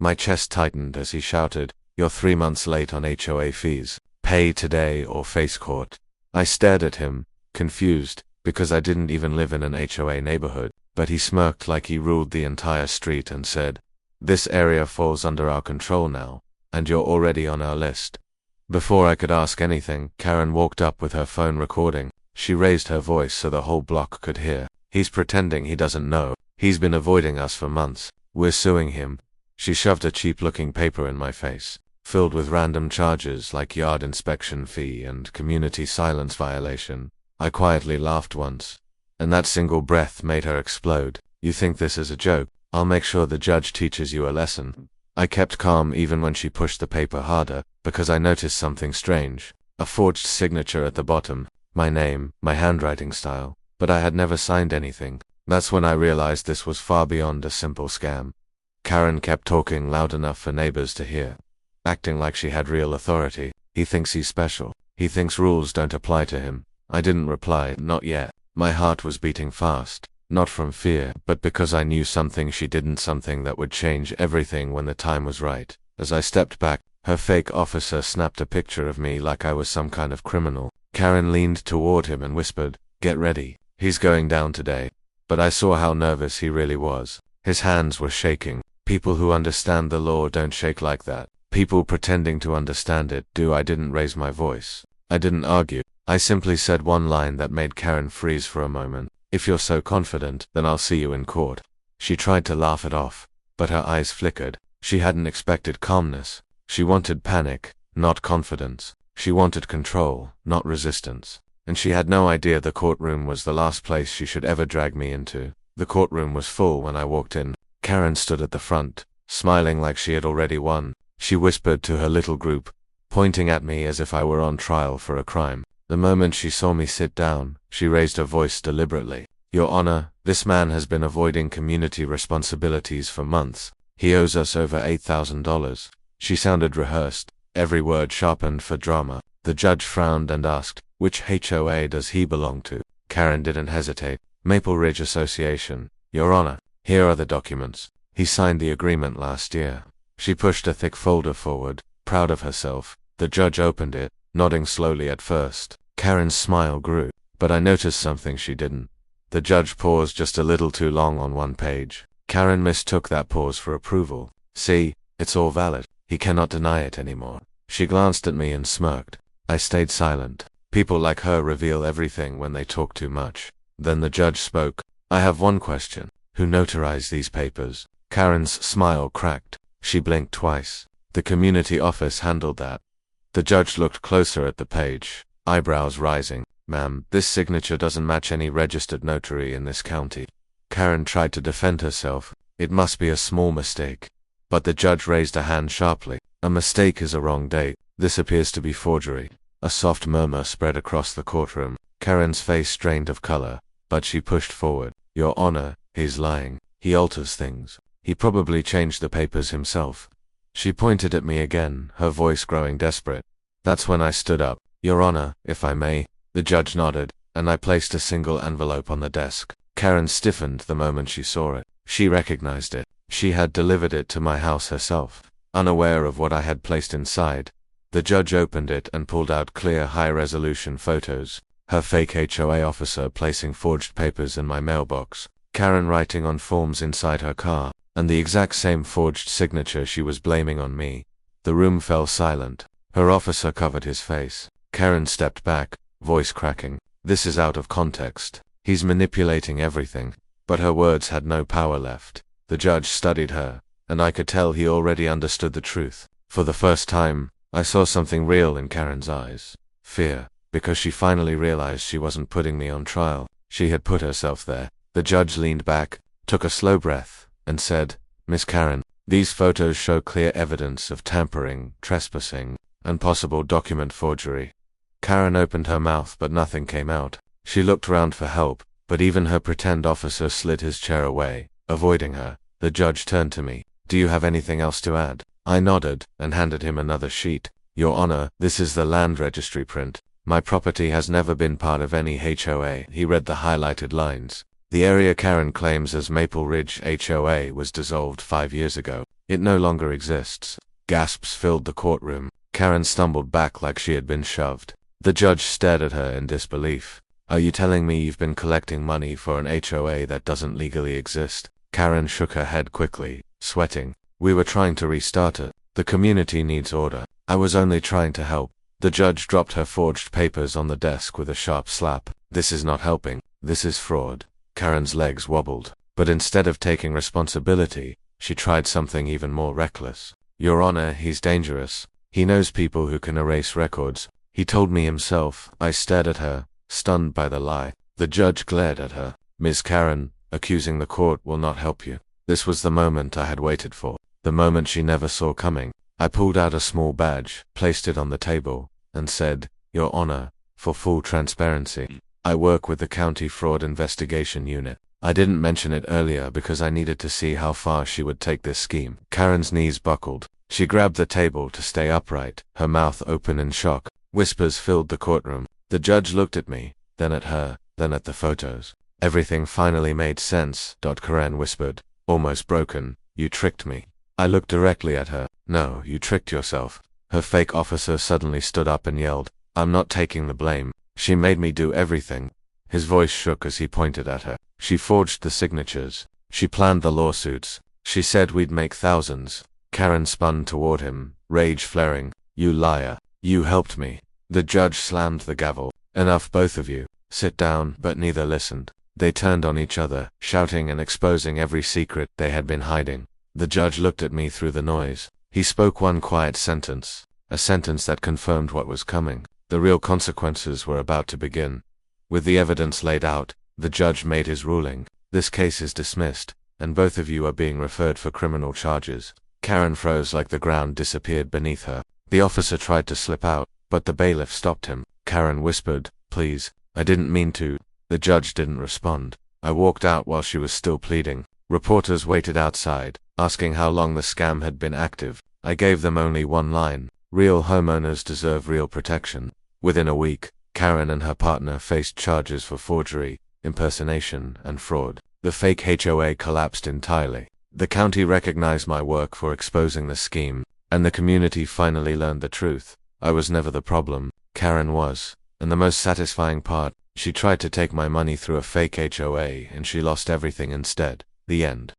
My chest tightened as he shouted, "You're 3 months late on HOA fees. Pay today or face court." I stared at him, confused, because I didn't even live in an HOA neighborhood, but he smirked like he ruled the entire street and said, "This area falls under our control now, and you're already on our list." Before I could ask anything, Karen walked up with her phone recording. She raised her voice so the whole block could hear. "He's pretending he doesn't know. He's been avoiding us for months. We're suing him." She shoved a cheap-looking paper in my face, filled with random charges like yard inspection fee and community silence violation. I quietly laughed once, and that single breath made her explode. "You think this is a joke? I'll make sure the judge teaches you a lesson." I kept calm even when she pushed the paper harder, because I noticed something strange. A forged signature at the bottom, my name, my handwriting style, but I had never signed anything. That's when I realized this was far beyond a simple scam. Karen kept talking loud enough for neighbors to hear, acting like she had real authority. "He thinks he's special. He thinks rules don't apply to him." I didn't reply, not yet. My heart was beating fast, not from fear, but because I knew something she didn't, something that would change everything when the time was right. As I stepped back, her fake officer snapped a picture of me like I was some kind of criminal. Karen leaned toward him and whispered, "Get ready. He's going down today." But I saw how nervous he really was. His hands were shaking. People who understand the law don't shake like that. People pretending to understand it do. I didn't raise my voice. I didn't argue. I simply said one line that made Karen freeze for a moment. "If you're so confident, then I'll see you in court." She tried to laugh it off, but her eyes flickered. She hadn't expected calmness. She wanted panic, not confidence. She wanted control, not resistance. And she had no idea the courtroom was the last place she should ever drag me into. The courtroom was full when I walked in. Karen stood at the front, smiling like she had already won. She whispered to her little group, pointing at me as if I were on trial for a crime. The moment she saw me sit down, she raised her voice deliberately. "Your Honor, this man has been avoiding community responsibilities for months. He owes us over $8,000. She sounded rehearsed, every word sharpened for drama. The judge frowned and asked, "Which HOA does he belong to?" Karen didn't hesitate. "Maple Ridge Association, Your Honor. Here are the documents. He signed the agreement last year." She pushed a thick folder forward, proud of herself. The judge opened it, nodding slowly at first. Karen's smile grew, but I noticed something she didn't. The judge paused just a little too long on one page. Karen mistook that pause for approval. "See, it's all valid. He cannot deny it anymore." She glanced at me and smirked. I stayed silent. People like her reveal everything when they talk too much. Then the judge spoke. "I have one question. Who notarized these papers?" Karen's smile cracked. She blinked twice. "The community office handled that." The judge looked closer at the page, eyebrows rising. "Ma'am, this signature doesn't match any registered notary in this county." Karen tried to defend herself. "It must be a small mistake." But the judge raised a hand sharply. "A mistake is a wrong date. This appears to be forgery." A soft murmur spread across the courtroom. Karen's face strained of color, but she pushed forward. "Your Honor, he's lying. He alters things. He probably changed the papers himself." She pointed at me again, her voice growing desperate. That's when I stood up. "Your Honor, if I may." The judge nodded, and I placed a single envelope on the desk. Karen stiffened the moment she saw it. She recognized it. She had delivered it to my house herself, unaware of what I had placed inside. The judge opened it and pulled out clear, high-resolution photos. Her fake HOA officer placing forged papers in my mailbox, Karen writing on forms inside her car, and the exact same forged signature she was blaming on me. The room fell silent. Her officer covered his face. Karen stepped back, voice cracking. "This is out of context. He's manipulating everything." But her words had no power left. The judge studied her, and I could tell he already understood the truth. For the first time, I saw something real in Karen's eyes. Fear, because she finally realized she wasn't putting me on trial. She had put herself there. The judge leaned back, took a slow breath, and said, "Miss Karen, these photos show clear evidence of tampering, trespassing, and possible document forgery." Karen opened her mouth but nothing came out. She looked around for help, but even her pretend officer slid his chair away, avoiding her. The judge turned to me. "Do you have anything else to add?" I nodded, and handed him another sheet. "Your Honor, this is the land registry print. My property has never been part of any HOA." He read the highlighted lines. "The area Karen claims as Maple Ridge HOA was dissolved 5 years ago. It no longer exists. Gasps filled the courtroom. Karen stumbled back like she had been shoved. The judge stared at her in disbelief. Are you telling me you've been collecting money for an HOA that doesn't legally exist? Karen shook her head quickly, sweating. We were trying to restart it. The community needs order. I was only trying to help. The judge dropped her forged papers on the desk with a sharp slap. This is not helping. This is fraud. Karen's legs wobbled. But instead of taking responsibility, she tried something even more reckless. Your Honor, he's dangerous. He knows people who can erase records. He told me himself. I stared at her, stunned by the lie. The judge glared at her. Ms. Karen, accusing the court will not help you. This was the moment I had waited for. The moment she never saw coming. I pulled out a small badge, placed it on the table, and said, Your Honor, for full transparency, I work with the County Fraud Investigation Unit. I didn't mention it earlier because I needed to see how far she would take this scheme. Karen's knees buckled. She grabbed the table to stay upright, her mouth open in shock. Whispers filled the courtroom. The judge looked at me, then at her, then at the photos. Everything finally made sense. Karen whispered, almost broken. You tricked me. I looked directly at her. No, you tricked yourself. Her fake officer suddenly stood up and yelled, I'm not taking the blame. She made me do everything. His voice shook as he pointed at her. She forged the signatures. She planned the lawsuits. She said we'd make thousands. Karen spun toward him, rage flaring. You liar. You helped me. The judge slammed the gavel. Enough, both of you. Sit down. But neither listened. They turned on each other, shouting and exposing every secret they had been hiding. The judge looked at me through the noise. He spoke one quiet sentence, a sentence that confirmed what was coming. The real consequences were about to begin. With the evidence laid out, the judge made his ruling. This case is dismissed, and both of you are being referred for criminal charges. Karen froze like the ground disappeared beneath her. The officer tried to slip out, but the bailiff stopped him. Karen whispered, Please, I didn't mean to. The judge didn't respond. I walked out while she was still pleading. Reporters waited outside, asking how long the scam had been active. I gave them only one line. Real homeowners deserve real protection. Within a week, Karen and her partner faced charges for forgery, impersonation, and fraud. The fake HOA collapsed entirely. The county recognized my work for exposing the scheme, and the community finally learned the truth. I was never the problem. Karen was. And the most satisfying part, she tried to take my money through a fake HOA and she lost everything instead. The end.